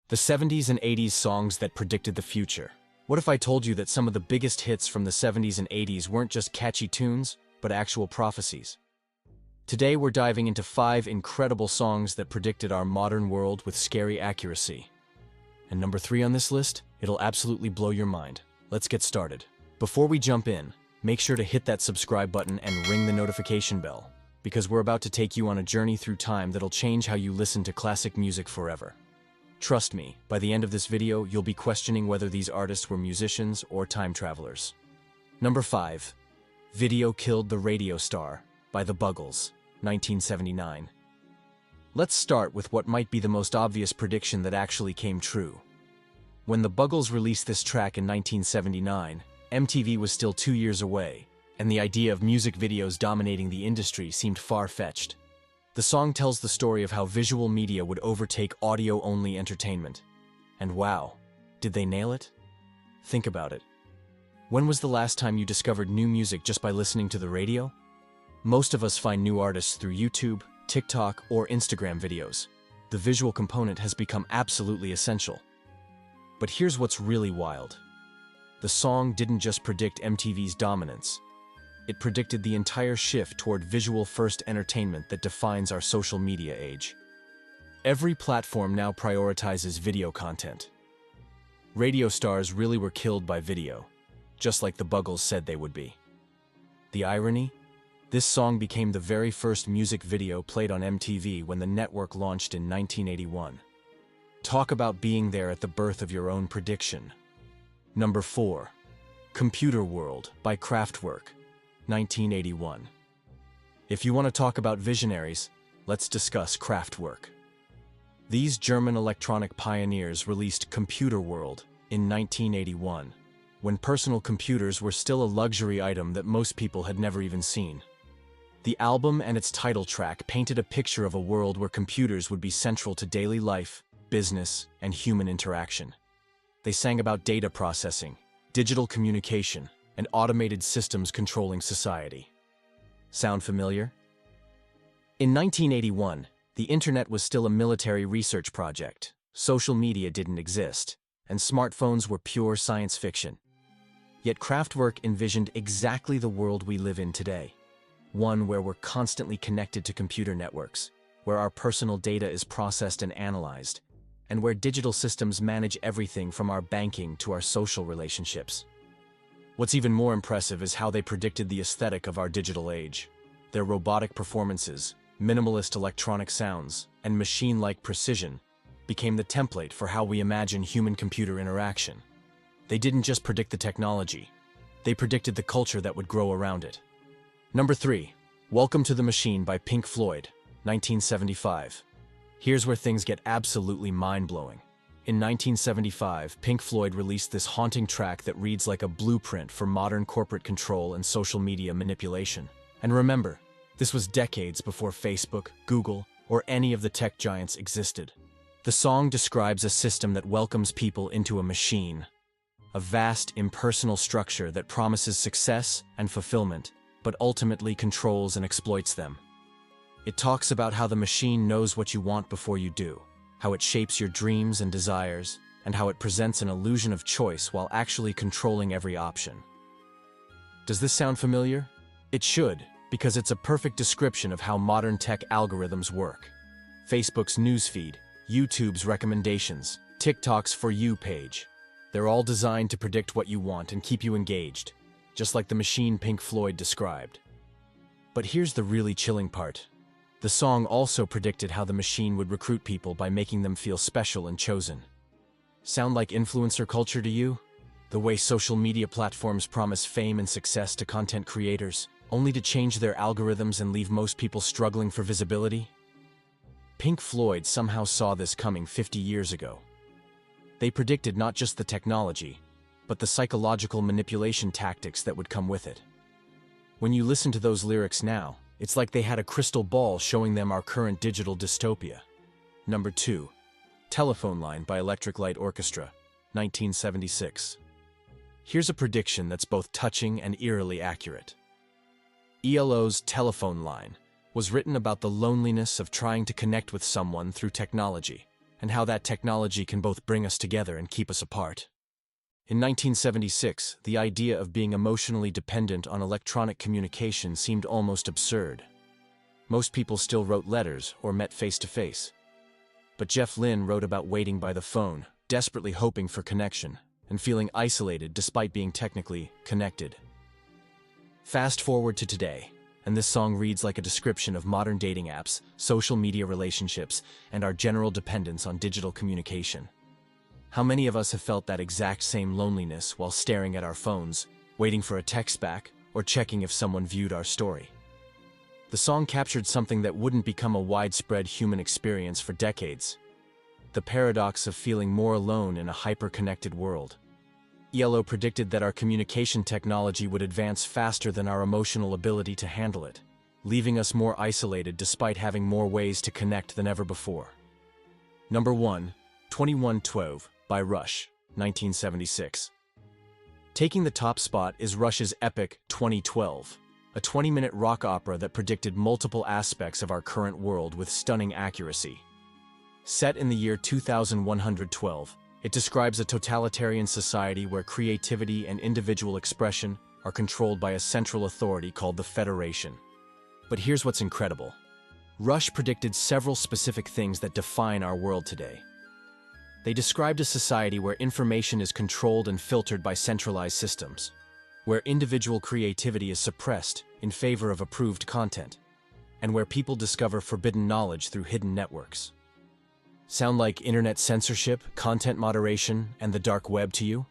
The 70s and 80s songs that predicted the future. What if I told you that some of the biggest hits from the 70s and 80s weren't just catchy tunes, but actual prophecies? Today we're diving into 5 incredible songs that predicted our modern world with scary accuracy. And number 3 on this list, it'll absolutely blow your mind. Let's get started. Before we jump in, make sure to hit that subscribe button and ring the notification bell, because we're about to take you on a journey through time that'll change how you listen to classic music forever. Trust me, by the end of this video, you'll be questioning whether these artists were musicians or time travelers. Number 5. Video Killed the Radio Star by the Buggles, 1979. Let's start with what might be the most obvious prediction that actually came true. When the Buggles released this track in 1979, MTV was still 2 years away, and the idea of music videos dominating the industry seemed far-fetched. The song tells the story of how visual media would overtake audio-only entertainment. And wow, did they nail it? Think about it. When was the last time you discovered new music just by listening to the radio? Most of us find new artists through YouTube, TikTok, or Instagram videos. The visual component has become absolutely essential. But here's what's really wild. The song didn't just predict MTV's dominance. It predicted the entire shift toward visual-first entertainment that defines our social media age. Every platform now prioritizes video content. Radio stars really were killed by video, just like the Buggles said they would be. The irony? This song became the very first music video played on MTV when the network launched in 1981. Talk about being there at the birth of your own prediction. Number 4. Computer World by Kraftwerk, 1981. If you want to talk about visionaries, let's discuss Kraftwerk. These German electronic pioneers released Computer World in 1981, when personal computers were still a luxury item that most people had never even seen. The album and its title track painted a picture of a world where computers would be central to daily life, business, and human interaction. They sang about data processing, digital communication, and automated systems controlling society. Sound familiar? In 1981, the internet was still a military research project, social media didn't exist, and smartphones were pure science fiction. Yet Kraftwerk envisioned exactly the world we live in today. One where we're constantly connected to computer networks, where our personal data is processed and analyzed, and where digital systems manage everything from our banking to our social relationships. What's even more impressive is how they predicted the aesthetic of our digital age. Their robotic performances, minimalist electronic sounds, and machine-like precision became the template for how we imagine human-computer interaction. They didn't just predict the technology, they predicted the culture that would grow around it. Number 3. Welcome to the Machine by Pink Floyd, 1975. Here's where things get absolutely mind-blowing. In 1975, Pink Floyd released this haunting track that reads like a blueprint for modern corporate control and social media manipulation. And remember, this was decades before Facebook, Google, or any of the tech giants existed. The song describes a system that welcomes people into a machine, a vast, impersonal structure that promises success and fulfillment, but ultimately controls and exploits them. It talks about how the machine knows what you want before you do, how it shapes your dreams and desires, and how it presents an illusion of choice while actually controlling every option. Does this sound familiar? It should, because it's a perfect description of how modern tech algorithms work. Facebook's newsfeed, YouTube's recommendations, TikTok's For You page. They're all designed to predict what you want and keep you engaged, just like the machine Pink Floyd described. But here's the really chilling part. The song also predicted how the machine would recruit people by making them feel special and chosen. Sound like influencer culture to you? The way social media platforms promise fame and success to content creators, only to change their algorithms and leave most people struggling for visibility? Pink Floyd somehow saw this coming 50 years ago. They predicted not just the technology, but the psychological manipulation tactics that would come with it. When you listen to those lyrics now, it's like they had a crystal ball showing them our current digital dystopia. Number 2. Telephone Line by Electric Light Orchestra, 1976. Here's a prediction that's both touching and eerily accurate. ELO's Telephone Line was written about the loneliness of trying to connect with someone through technology. and how that technology can both bring us together and keep us apart. In 1976, the idea of being emotionally dependent on electronic communication seemed almost absurd. Most people still wrote letters or met face-to-face. But Jeff Lynne wrote about waiting by the phone, desperately hoping for connection, and feeling isolated despite being technically connected. Fast forward to today, and this song reads like a description of modern dating apps, social media relationships, and our general dependence on digital communication. How many of us have felt that exact same loneliness while staring at our phones, waiting for a text back, or checking if someone viewed our story? The song captured something that wouldn't become a widespread human experience for decades: the paradox of feeling more alone in a hyper-connected world. Yellow predicted that our communication technology would advance faster than our emotional ability to handle it, leaving us more isolated despite having more ways to connect than ever before. Number 1, 2112 by Rush, 1976. Taking the top spot is Rush's epic 2012, a 20-minute rock opera that predicted multiple aspects of our current world with stunning accuracy. Set in the year 2112, it describes a totalitarian society where creativity and individual expression are controlled by a central authority called the Federation. But here's what's incredible. Rush predicted several specific things that define our world today. They described a society where information is controlled and filtered by centralized systems, where individual creativity is suppressed in favor of approved content, and where people discover forbidden knowledge through hidden networks. Sound like internet censorship, content moderation, and the dark web to you?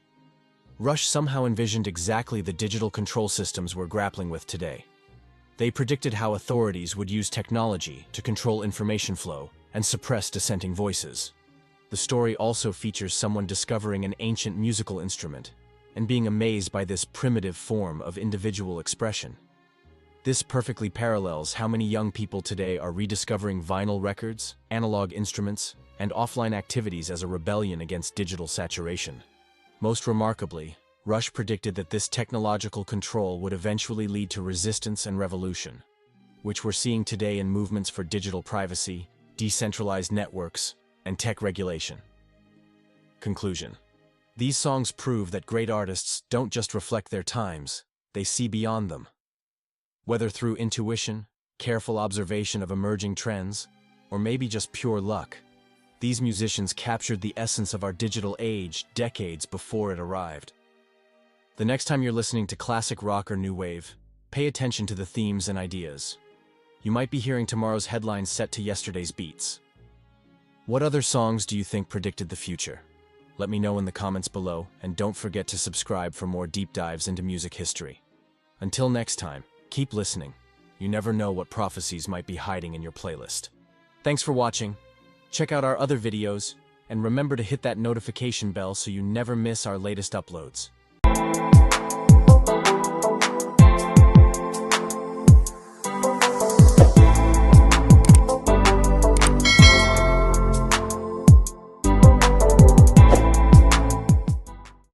Rush somehow envisioned exactly the digital control systems we're grappling with today. They predicted how authorities would use technology to control information flow and suppress dissenting voices. The story also features someone discovering an ancient musical instrument and being amazed by this primitive form of individual expression. This perfectly parallels how many young people today are rediscovering vinyl records, analog instruments, and offline activities as a rebellion against digital saturation. Most remarkably, Rush predicted that this technological control would eventually lead to resistance and revolution, which we're seeing today in movements for digital privacy, decentralized networks, and tech regulation. Conclusion. These songs prove that great artists don't just reflect their times, they see beyond them. Whether through intuition, careful observation of emerging trends, or maybe just pure luck, these musicians captured the essence of our digital age decades before it arrived. The next time you're listening to classic rock or new wave, pay attention to the themes and ideas. You might be hearing tomorrow's headlines set to yesterday's beats. What other songs do you think predicted the future? Let me know in the comments below, and don't forget to subscribe for more deep dives into music history. Until next time, keep listening. You never know what prophecies might be hiding in your playlist. Thanks for watching. Check out our other videos, and remember to hit that notification bell so you never miss our latest uploads.